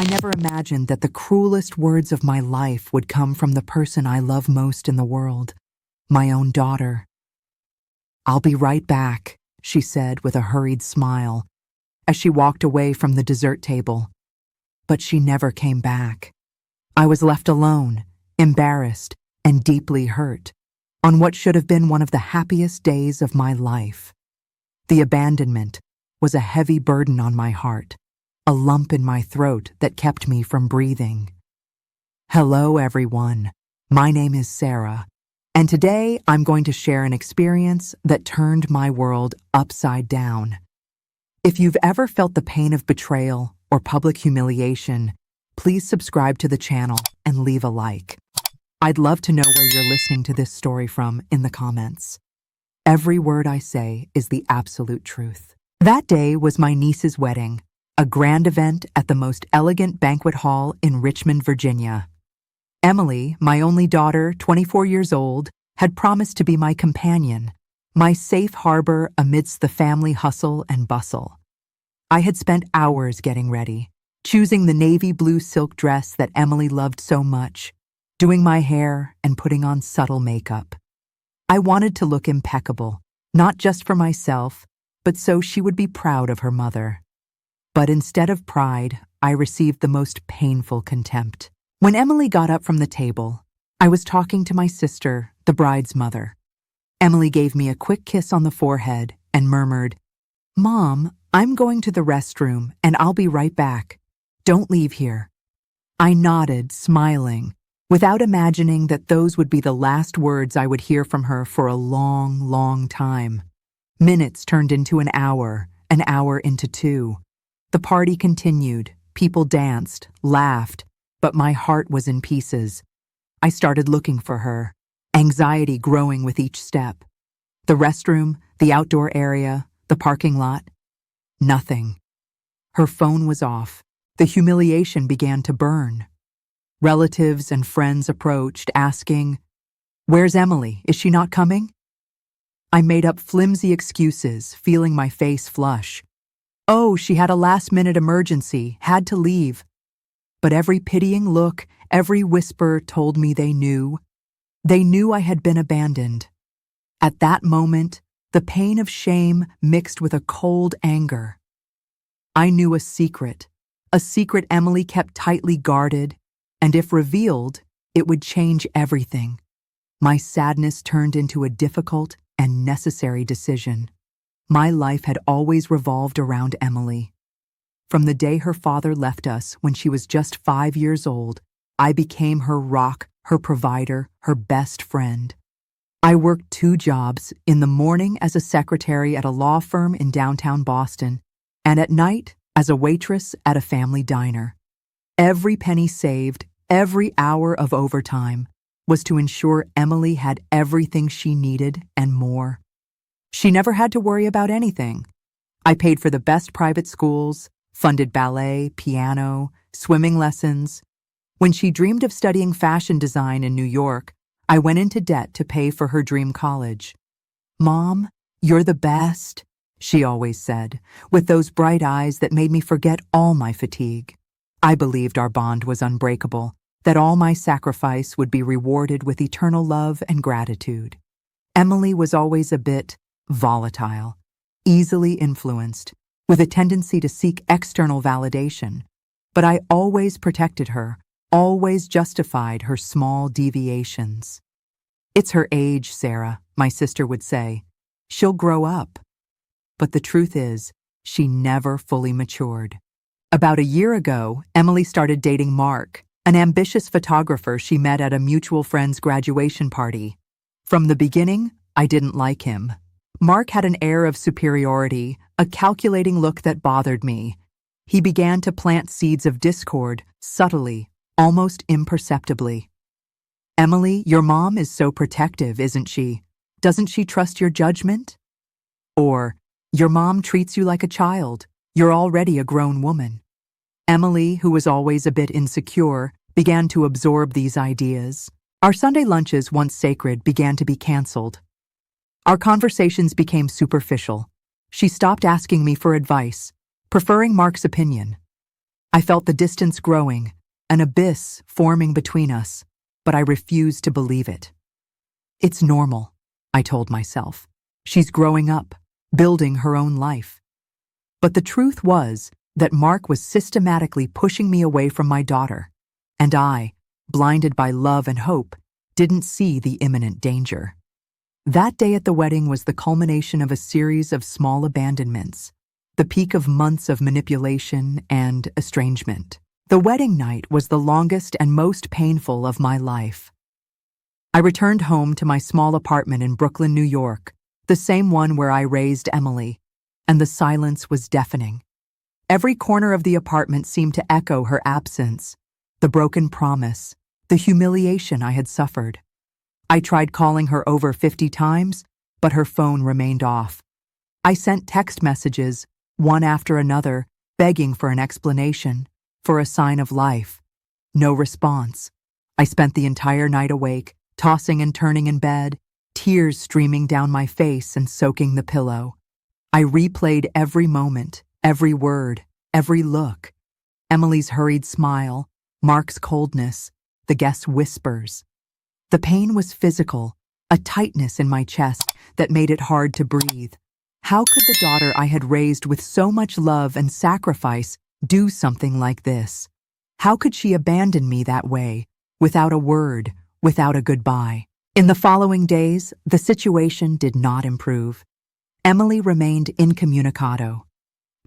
I never imagined that the cruelest words of my life would come from the person I love most in the world, my own daughter. "I'll be right back," she said with a hurried smile, as she walked away from the dessert table. But she never came back. I was left alone, embarrassed, and deeply hurt, on what should have been one of the happiest days of my life. The abandonment was a heavy burden on my heart, a lump in my throat that kept me from breathing. Hello, everyone. My name is Sarah, and today I'm going to share an experience that turned my world upside down. If you've ever felt the pain of betrayal or public humiliation, please subscribe to the channel and leave a like. I'd love to know where you're listening to this story from in the comments. Every word I say is the absolute truth. That day was my niece's wedding, a grand event at the most elegant banquet hall in Richmond, Virginia. Emily, my only daughter, 24 years old, had promised to be my companion, my safe harbor amidst the family hustle and bustle. I had spent hours getting ready, choosing the navy blue silk dress that Emily loved so much, doing my hair and putting on subtle makeup. I wanted to look impeccable, not just for myself, but so she would be proud of her mother. But instead of pride, I received the most painful contempt. When Emily got up from the table, I was talking to my sister, the bride's mother. Emily gave me a quick kiss on the forehead and murmured, "Mom, I'm going to the restroom and I'll be right back. Don't leave here." I nodded, smiling, without imagining that those would be the last words I would hear from her for a long, long time. Minutes turned into an hour into 2. The party continued, people danced, laughed, but my heart was in pieces. I started looking for her, anxiety growing with each step. The restroom, the outdoor area, the parking lot. Nothing. Her phone was off. The humiliation began to burn. Relatives and friends approached, asking, "Where's Emily? Is she not coming?" I made up flimsy excuses, feeling my face flush. "Oh, she had a last-minute emergency, had to leave." But every pitying look, every whisper told me they knew. They knew I had been abandoned. At that moment, the pain of shame mixed with a cold anger. I knew a secret Emily kept tightly guarded, and if revealed, it would change everything. My sadness turned into a difficult and necessary decision. My life had always revolved around Emily. From the day her father left us when she was just 5 years old, I became her rock, her provider, her best friend. I worked 2 jobs, in the morning as a secretary at a law firm in downtown Boston, and at night as a waitress at a family diner. Every penny saved, every hour of overtime, was to ensure Emily had everything she needed and more. She never had to worry about anything. I paid for the best private schools, funded ballet, piano, swimming lessons. When she dreamed of studying fashion design in New York, I went into debt to pay for her dream college. "Mom, you're the best," she always said, with those bright eyes that made me forget all my fatigue. I believed our bond was unbreakable, that all my sacrifice would be rewarded with eternal love and gratitude. Emily was always a bit volatile, easily influenced, with a tendency to seek external validation. But I always protected her, always justified her small deviations. "It's her age, Sarah," my sister would say. "She'll grow up." But the truth is, she never fully matured. About a year ago, Emily started dating Mark, an ambitious photographer she met at a mutual friend's graduation party. From the beginning, I didn't like him. Mark had an air of superiority, a calculating look that bothered me. He began to plant seeds of discord, subtly, almost imperceptibly. "Emily, your mom is so protective, isn't she? Doesn't she trust your judgment?" Or, "Your mom treats you like a child. You're already a grown woman." Emily, who was always a bit insecure, began to absorb these ideas. Our Sunday lunches, once sacred, began to be canceled. Our conversations became superficial. She stopped asking me for advice, preferring Mark's opinion. I felt the distance growing, an abyss forming between us, but I refused to believe it. It's normal, I told myself. She's growing up, building her own life. But the truth was that Mark was systematically pushing me away from my daughter, and I, blinded by love and hope, didn't see the imminent danger. That day at the wedding was the culmination of a series of small abandonments, the peak of months of manipulation and estrangement. The wedding night was the longest and most painful of my life. I returned home to my small apartment in Brooklyn, New York, the same one where I raised Emily, and the silence was deafening. Every corner of the apartment seemed to echo her absence, the broken promise, the humiliation I had suffered. I tried calling her over 50 times, but her phone remained off. I sent text messages, one after another, begging for an explanation, for a sign of life. No response. I spent the entire night awake, tossing and turning in bed, tears streaming down my face and soaking the pillow. I replayed every moment, every word, every look. Emily's hurried smile, Mark's coldness, the guest's whispers. The pain was physical, a tightness in my chest that made it hard to breathe. How could the daughter I had raised with so much love and sacrifice do something like this? How could she abandon me that way, without a word, without a goodbye? In the following days, the situation did not improve. Emily remained incommunicado.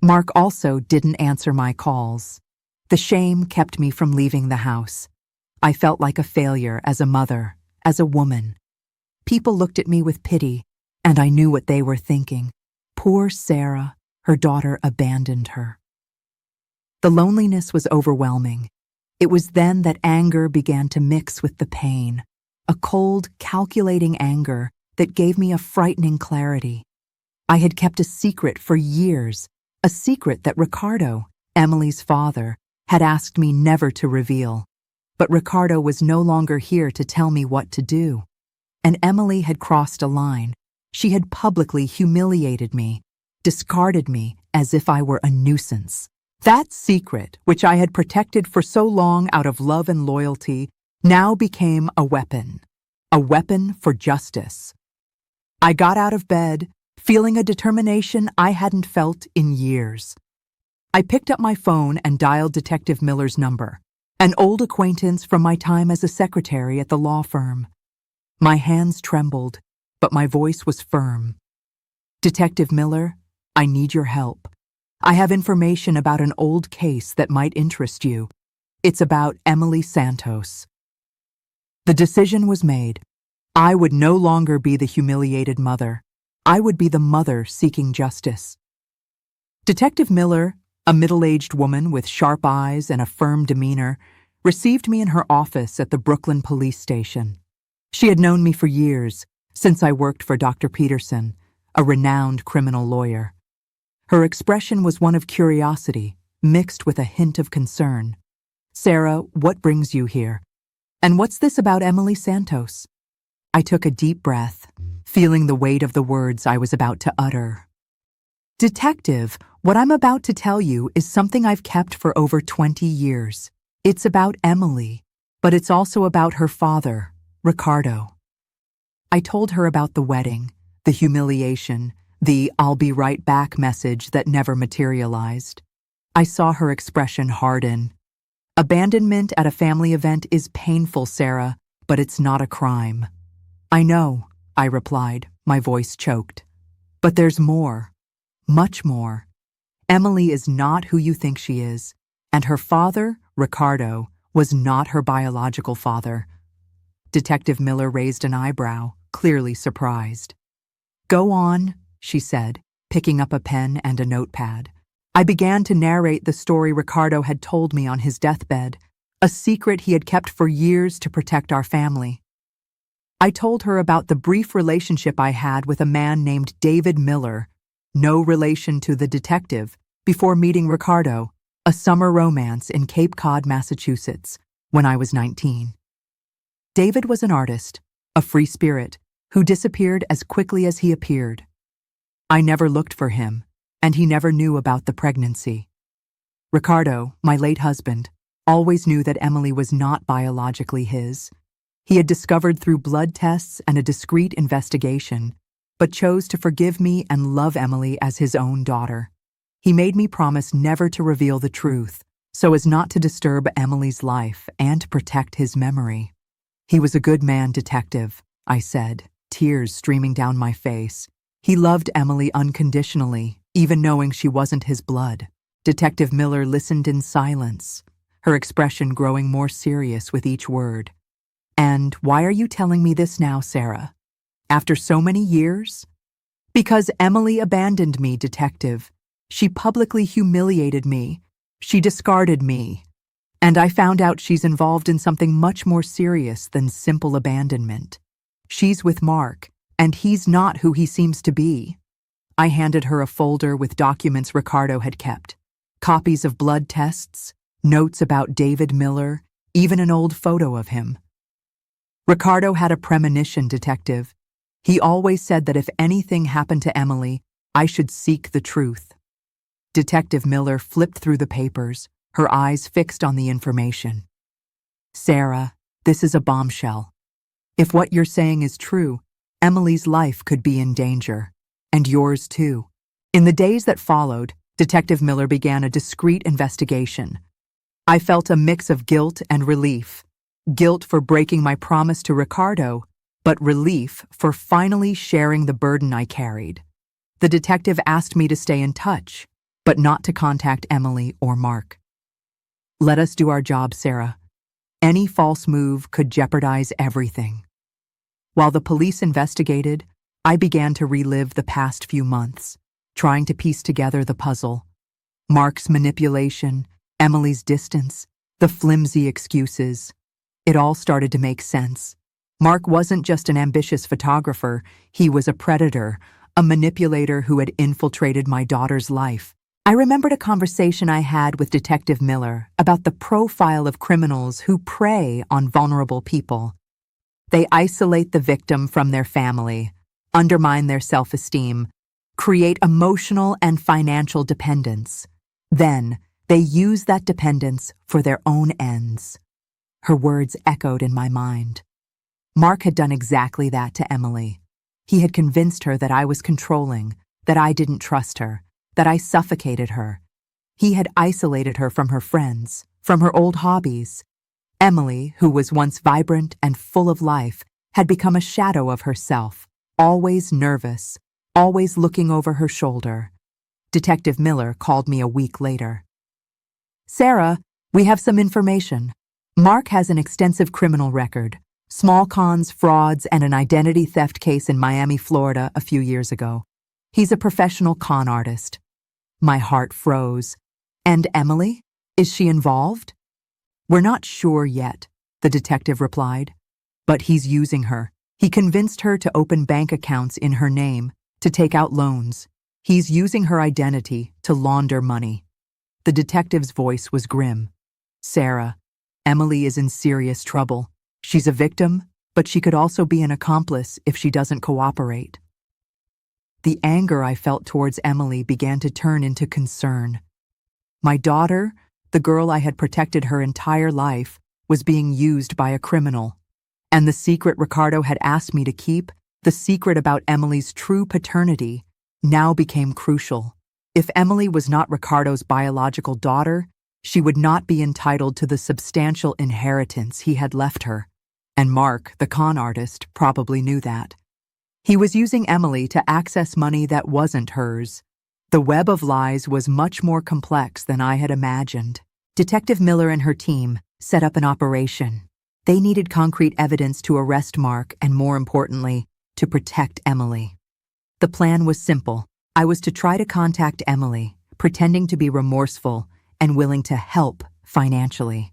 Mark also didn't answer my calls. The shame kept me from leaving the house. I felt like a failure as a mother, as a woman. People looked at me with pity, and I knew what they were thinking. Poor Sarah, her daughter abandoned her. The loneliness was overwhelming. It was then that anger began to mix with the pain, a cold, calculating anger that gave me a frightening clarity. I had kept a secret for years, a secret that Ricardo, Emily's father, had asked me never to reveal. But Ricardo was no longer here to tell me what to do. And Emily had crossed a line. She had publicly humiliated me, discarded me as if I were a nuisance. That secret, which I had protected for so long out of love and loyalty, now became a weapon for justice. I got out of bed, feeling a determination I hadn't felt in years. I picked up my phone and dialed Detective Miller's number, an old acquaintance from my time as a secretary at the law firm. My hands trembled, but my voice was firm. Detective Miller, I need your help. I have information about an old case that might interest you. It's about Emily Santos. The decision was made. I would no longer be the humiliated mother. I would be the mother seeking justice. Detective Miller, a middle-aged woman with sharp eyes and a firm demeanor, received me in her office at the Brooklyn police station. She had known me for years, since I worked for Dr. Peterson, a renowned criminal lawyer. Her expression was one of curiosity, mixed with a hint of concern. "Sarah, what brings you here? And what's this about Emily Santos?" I took a deep breath, feeling the weight of the words I was about to utter. "Detective, what I'm about to tell you is something I've kept for over 20 years. It's about Emily, but it's also about her father, Ricardo." I told her about the wedding, the humiliation, the "I'll be right back" message that never materialized. I saw her expression harden. "Abandonment at a family event is painful, Sarah, but it's not a crime." "I know," I replied, my voice choked. "But there's more, much more. Emily is not who you think she is, and her father, Ricardo, was not her biological father." Detective Miller raised an eyebrow, clearly surprised. "Go on," she said, picking up a pen and a notepad. I began to narrate the story Ricardo had told me on his deathbed, a secret he had kept for years to protect our family. I told her about the brief relationship I had with a man named David Miller, no relation to the detective, before meeting Ricardo, a summer romance in Cape Cod, Massachusetts, when I was 19. David was an artist, a free spirit, who disappeared as quickly as he appeared. I never looked for him, and he never knew about the pregnancy. Ricardo, my late husband, always knew that Emily was not biologically his. He had discovered through blood tests and a discreet investigation, but chose to forgive me and love Emily as his own daughter. He made me promise never to reveal the truth, so as not to disturb Emily's life and to protect his memory. He was a good man, detective, I said, tears streaming down my face. He loved Emily unconditionally, even knowing she wasn't his blood. Detective Miller listened in silence, her expression growing more serious with each word. "And why are you telling me this now, Sarah? After so many years?" "Because Emily abandoned me, detective. She publicly humiliated me. She discarded me. And I found out she's involved in something much more serious than simple abandonment. She's with Mark, and he's not who he seems to be." I handed her a folder with documents Ricardo had kept. Copies of blood tests, notes about David Miller, even an old photo of him. "Ricardo had a premonition, detective. He always said that if anything happened to Emily, I should seek the truth." Detective Miller flipped through the papers, her eyes fixed on the information. "Sarah, this is a bombshell. If what you're saying is true, Emily's life could be in danger, and yours too." In the days that followed, Detective Miller began a discreet investigation. I felt a mix of guilt and relief. Guilt for breaking my promise to Ricardo, but relief for finally sharing the burden I carried. The detective asked me to stay in touch, but not to contact Emily or Mark. "Let us do our job, Sarah. Any false move could jeopardize everything." While the police investigated, I began to relive the past few months, trying to piece together the puzzle. Mark's manipulation, Emily's distance, the flimsy excuses. It all started to make sense. Mark wasn't just an ambitious photographer, he was a predator, a manipulator who had infiltrated my daughter's life. I remembered a conversation I had with Detective Miller about the profile of criminals who prey on vulnerable people. They isolate the victim from their family, undermine their self-esteem, create emotional and financial dependence. Then, they use that dependence for their own ends. Her words echoed in my mind. Mark had done exactly that to Emily. He had convinced her that I was controlling, that I didn't trust her, that I suffocated her. He had isolated her from her friends, from her old hobbies. Emily, who was once vibrant and full of life, had become a shadow of herself, always nervous, always looking over her shoulder. Detective Miller called me a week later. "Sarah, we have some information. Mark has an extensive criminal record, small cons, frauds, and an identity theft case in Miami, Florida a few years ago. He's a professional con artist." My heart froze. "And Emily? Is she involved?" "We're not sure yet," the detective replied. "But he's using her. He convinced her to open bank accounts in her name, to take out loans. He's using her identity to launder money." The detective's voice was grim. "Sarah, Emily is in serious trouble. She's a victim, but she could also be an accomplice if she doesn't cooperate." The anger I felt towards Emily began to turn into concern. My daughter, the girl I had protected her entire life, was being used by a criminal. And the secret Ricardo had asked me to keep, the secret about Emily's true paternity, now became crucial. If Emily was not Ricardo's biological daughter, she would not be entitled to the substantial inheritance he had left her. And Mark, the con artist, probably knew that. He was using Emily to access money that wasn't hers. The web of lies was much more complex than I had imagined. Detective Miller and her team set up an operation. They needed concrete evidence to arrest Mark and, more importantly, to protect Emily. The plan was simple. I was to try to contact Emily, pretending to be remorseful and willing to help financially.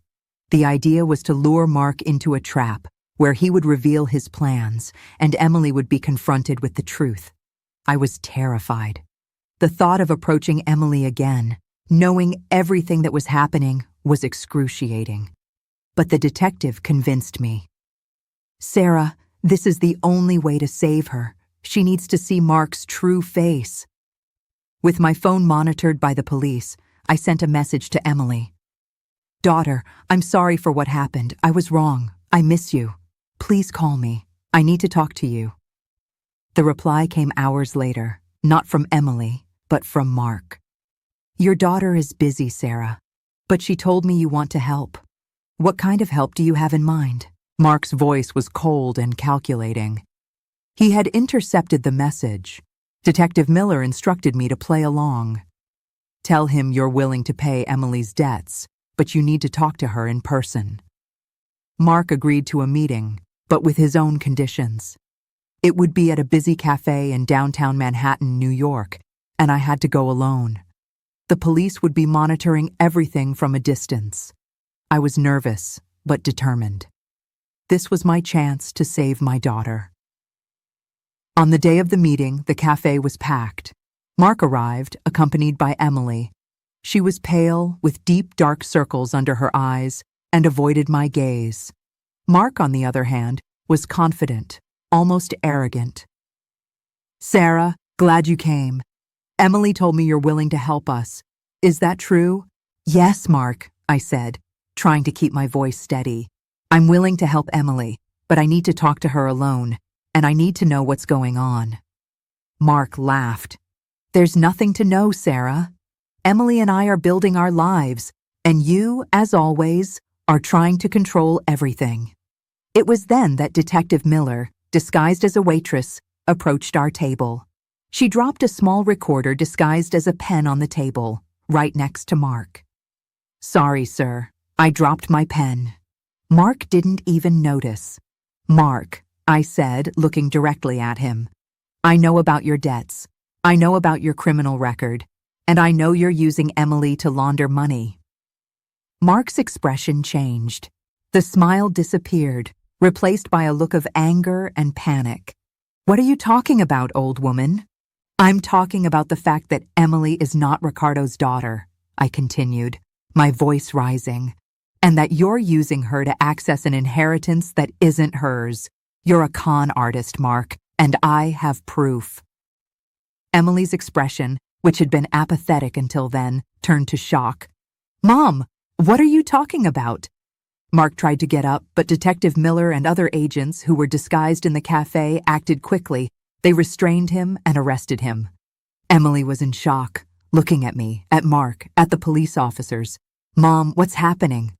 The idea was to lure Mark into a trap where he would reveal his plans and Emily would be confronted with the truth. I was terrified. The thought of approaching Emily again, knowing everything that was happening, was excruciating. But the detective convinced me. "Sarah, this is the only way to save her. She needs to see Mark's true face." With my phone monitored by the police, I sent a message to Emily. "Daughter, I'm sorry for what happened. I was wrong. I miss you. Please call me. I need to talk to you." The reply came hours later, not from Emily, but from Mark. "Your daughter is busy, Sarah, but she told me you want to help. What kind of help do you have in mind?" Mark's voice was cold and calculating. He had intercepted the message. Detective Miller instructed me to play along. "Tell him you're willing to pay Emily's debts, but you need to talk to her in person." Mark agreed to a meeting, but with his own conditions. It would be at a busy cafe in downtown Manhattan, New York, and I had to go alone. The police would be monitoring everything from a distance. I was nervous, but determined. This was my chance to save my daughter. On the day of the meeting, the cafe was packed. Mark arrived, accompanied by Emily. She was pale, with deep dark circles under her eyes, and avoided my gaze. Mark, on the other hand, was confident, almost arrogant. "Sarah, glad you came. Emily told me you're willing to help us. Is that true?" "Yes, Mark," I said, trying to keep my voice steady. "I'm willing to help Emily, but I need to talk to her alone, and I need to know what's going on." Mark laughed. "There's nothing to know, Sarah. Emily and I are building our lives, and you, as always, are trying to control everything." It was then that Detective Miller, disguised as a waitress, approached our table. She dropped a small recorder disguised as a pen on the table, right next to Mark. "Sorry, sir. I dropped my pen." Mark didn't even notice. "Mark," I said, looking directly at him, "I know about your debts. I know about your criminal record, and I know you're using Emily to launder money." Mark's expression changed. The smile disappeared, replaced by a look of anger and panic. "What are you talking about, old woman?" "I'm talking about the fact that Emily is not Ricardo's daughter," I continued, my voice rising, "and that you're using her to access an inheritance that isn't hers. You're a con artist, Mark, and I have proof." Emily's expression, which had been apathetic until then, turned to shock. "Mom, what are you talking about?" Mark tried to get up, but Detective Miller and other agents who were disguised in the cafe acted quickly. They restrained him and arrested him. Emily was in shock, looking at me, at Mark, at the police officers. "Mom, what's happening?"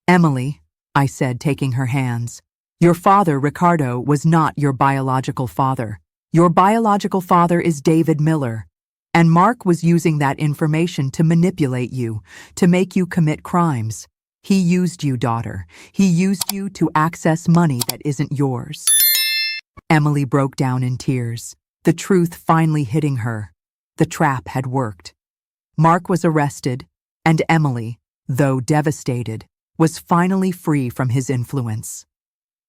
"Emily," I said, taking her hands, "your father, Ricardo, was not your biological father. Your biological father is David Miller, and Mark was using that information to manipulate you, to make you commit crimes. He used you, daughter. He used you to access money that isn't yours." Emily broke down in tears, the truth finally hitting her. The trap had worked. Mark was arrested, and Emily, though devastated, was finally free from his influence.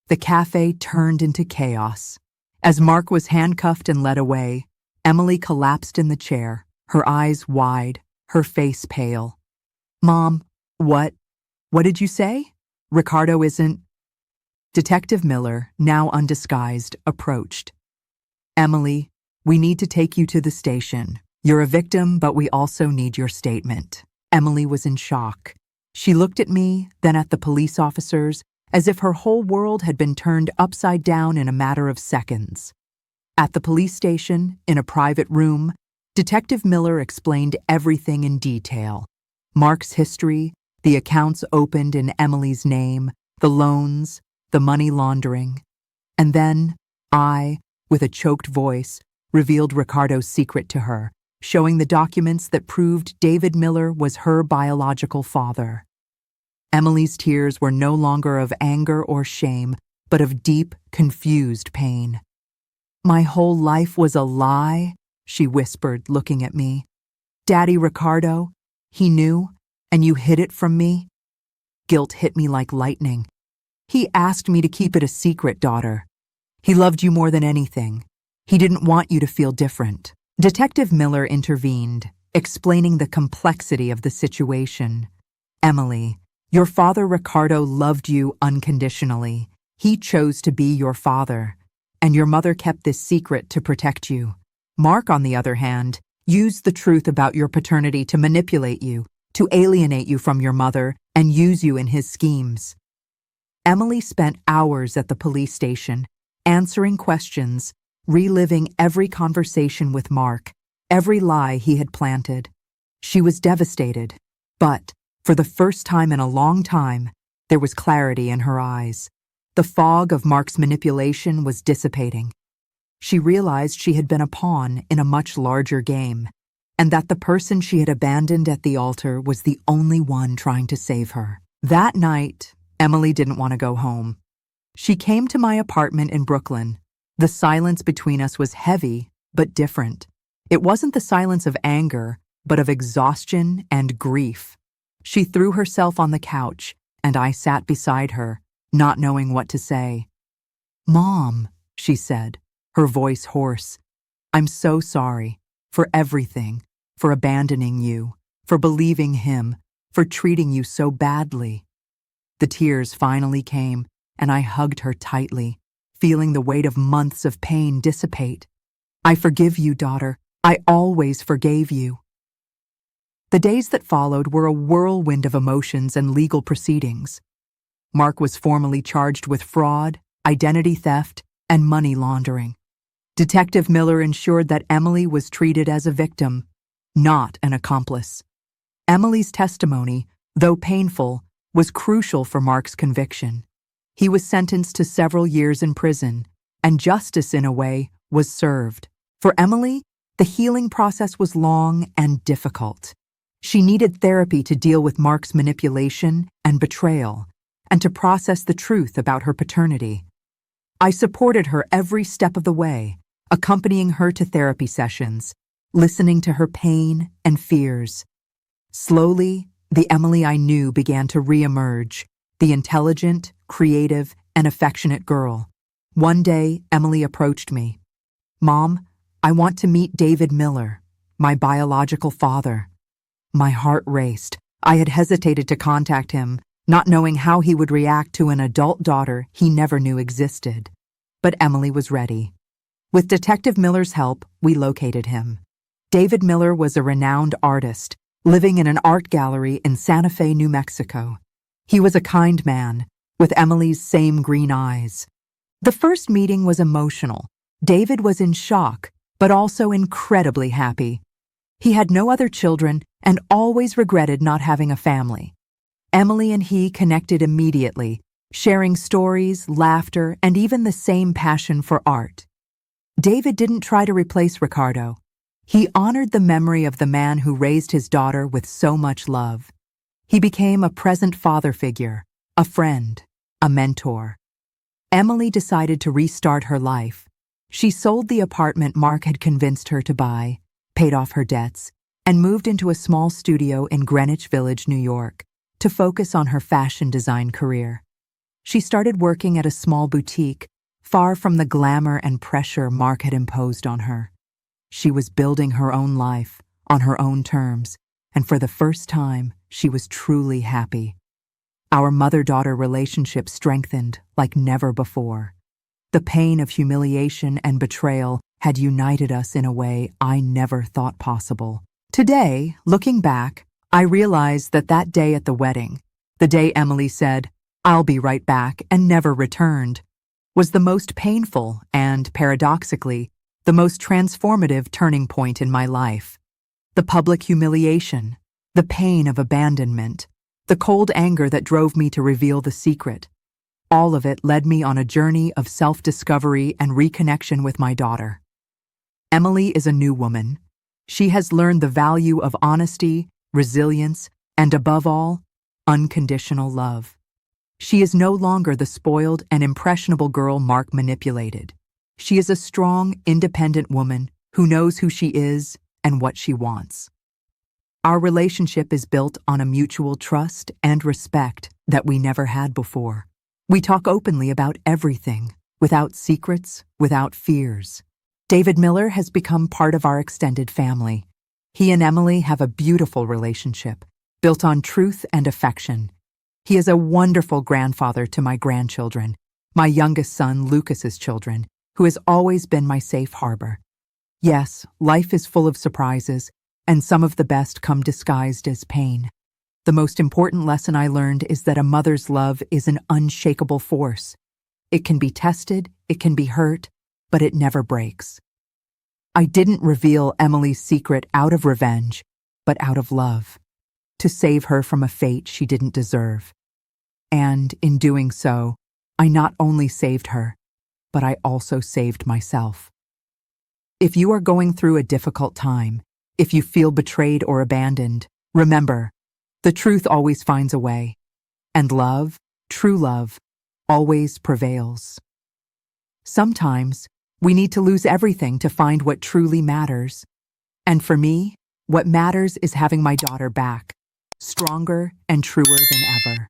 The cafe turned into chaos. As Mark was handcuffed and led away, Emily collapsed in the chair, her eyes wide, her face pale. "Mom, what did you say? Ricardo isn't—" Detective Miller, now undisguised, approached. "Emily, we need to take you to the station. You're a victim, but we also need your statement." Emily was in shock. She looked at me, then at the police officers, as if her whole world had been turned upside down in a matter of seconds. At the police station, in a private room, Detective Miller explained everything in detail. Mark's history, the accounts opened in Emily's name, the loans, the money laundering. And then I, with a choked voice, revealed Ricardo's secret to her, showing the documents that proved David Miller was her biological father. Emily's tears were no longer of anger or shame, but of deep, confused pain. "My whole life was a lie," she whispered, looking at me. "Daddy Ricardo, he knew, and you hid it from me?" Guilt hit me like lightning. "He asked me to keep it a secret, daughter. He loved you more than anything. He didn't want you to feel different." Detective Miller intervened, explaining the complexity of the situation. "Emily, your father Ricardo loved you unconditionally. He chose to be your father, and your mother kept this secret to protect you. Mark, on the other hand, used the truth about your paternity to manipulate you, to alienate you from your mother, and use you in his schemes. Emily spent hours at the police station, answering questions, reliving every conversation with Mark, every lie he had planted. She was devastated, but, for the first time in a long time, there was clarity in her eyes. The fog of Mark's manipulation was dissipating. She realized she had been a pawn in a much larger game, and that the person she had abandoned at the altar was the only one trying to save her. That night, Emily didn't want to go home. She came to my apartment in Brooklyn. The silence between us was heavy, but different. It wasn't the silence of anger, but of exhaustion and grief. She threw herself on the couch, and I sat beside her, not knowing what to say. "Mom," she said, her voice hoarse, "I'm so sorry for everything, for abandoning you, for believing him, for treating you so badly." The tears finally came, and I hugged her tightly, feeling the weight of months of pain dissipate. "I forgive you, daughter. I always forgave you." The days that followed were a whirlwind of emotions and legal proceedings. Mark was formally charged with fraud, identity theft, and money laundering. Detective Miller ensured that Emily was treated as a victim, not an accomplice. Emily's testimony, though painful, was crucial for Mark's conviction. He was sentenced to several years in prison, and justice, in a way, was served. For Emily, the healing process was long and difficult. She needed therapy to deal with Mark's manipulation and betrayal, and to process the truth about her paternity. I supported her every step of the way, accompanying her to therapy sessions, listening to her pain and fears. Slowly, the Emily I knew began to re-emerge, the intelligent, creative, and affectionate girl. One day, Emily approached me. "Mom, I want to meet David Miller, my biological father." My heart raced. I had hesitated to contact him, not knowing how he would react to an adult daughter he never knew existed. But Emily was ready. With Detective Miller's help, we located him. David Miller was a renowned artist, living in an art gallery in Santa Fe, New Mexico. He was a kind man, with Emily's same green eyes. The first meeting was emotional. David was in shock, but also incredibly happy. He had no other children and always regretted not having a family. Emily and he connected immediately, sharing stories, laughter, and even the same passion for art. David didn't try to replace Ricardo. He honored the memory of the man who raised his daughter with so much love. He became a present father figure, a friend, a mentor. Emily decided to restart her life. She sold the apartment Mark had convinced her to buy, paid off her debts, and moved into a small studio in Greenwich Village, New York, to focus on her fashion design career. She started working at a small boutique, far from the glamour and pressure Mark had imposed on her. She was building her own life, on her own terms, and for the first time, she was truly happy. Our mother-daughter relationship strengthened like never before. The pain of humiliation and betrayal had united us in a way I never thought possible. Today, looking back, I realize that that day at the wedding, the day Emily said, "I'll be right back," and never returned, was the most painful and, paradoxically, the most transformative turning point in my life. The public humiliation, the pain of abandonment, the cold anger that drove me to reveal the secret, all of it led me on a journey of self-discovery and reconnection with my daughter. Emily is a new woman. She has learned the value of honesty, resilience, and above all, unconditional love. She is no longer the spoiled and impressionable girl Mark manipulated. She is a strong, independent woman who knows who she is and what she wants. Our relationship is built on a mutual trust and respect that we never had before. We talk openly about everything, without secrets, without fears. David Miller has become part of our extended family. He and Emily have a beautiful relationship, built on truth and affection. He is a wonderful grandfather to my grandchildren, my youngest son Lucas's children, who has always been my safe harbor. Yes, life is full of surprises, and some of the best come disguised as pain. The most important lesson I learned is that a mother's love is an unshakable force. It can be tested, it can be hurt, but it never breaks. I didn't reveal Emily's secret out of revenge, but out of love, to save her from a fate she didn't deserve. And in doing so, I not only saved her, but I also saved myself. If you are going through a difficult time, if you feel betrayed or abandoned, remember, the truth always finds a way, and love, true love, always prevails. Sometimes, we need to lose everything to find what truly matters. And for me, what matters is having my daughter back, stronger and truer than ever.